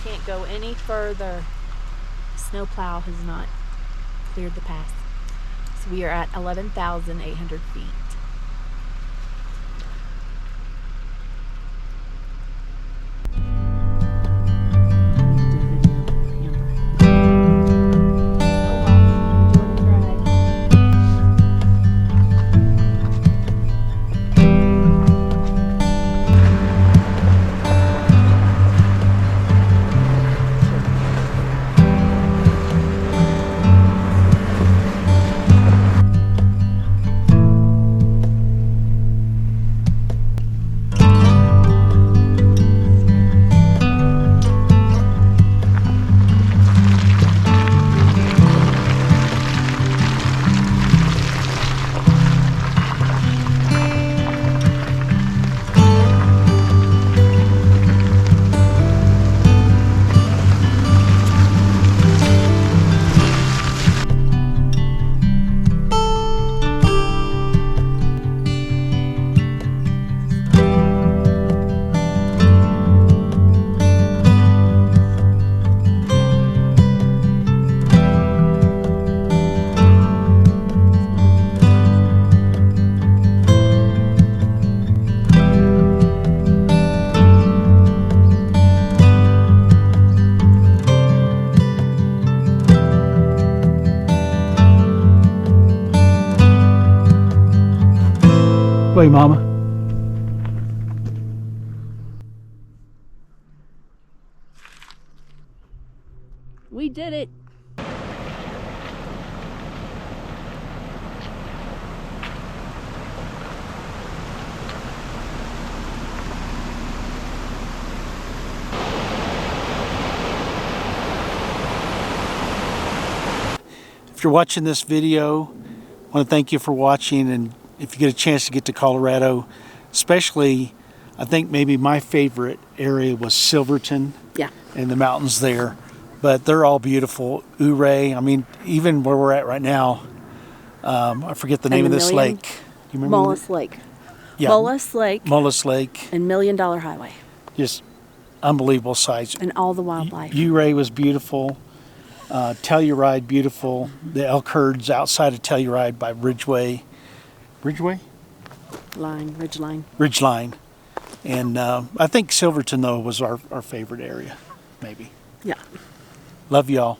Can't go any further. Snowplow has not cleared the pass. So we are at 11,800 feet. Way, Mama. We did it. If you're watching this video, I want to thank you for watching, and if you get a chance to get to Colorado, especially, I think maybe my favorite area was Silverton. Yeah. And the mountains there, but they're all beautiful. Ouray, I mean, even where we're at right now, I forget the name of this lake. You remember? Mullis Lake. Yeah. Mullis Lake. Mullis Lake. And $1 Million Highway. Just unbelievable sights. And all the wildlife. Ouray was beautiful. Telluride, beautiful. The elk herds outside of Telluride by Ridgeway. Ridgeline. And I think Silverton, though, was our favorite area, maybe. Yeah. Love y'all.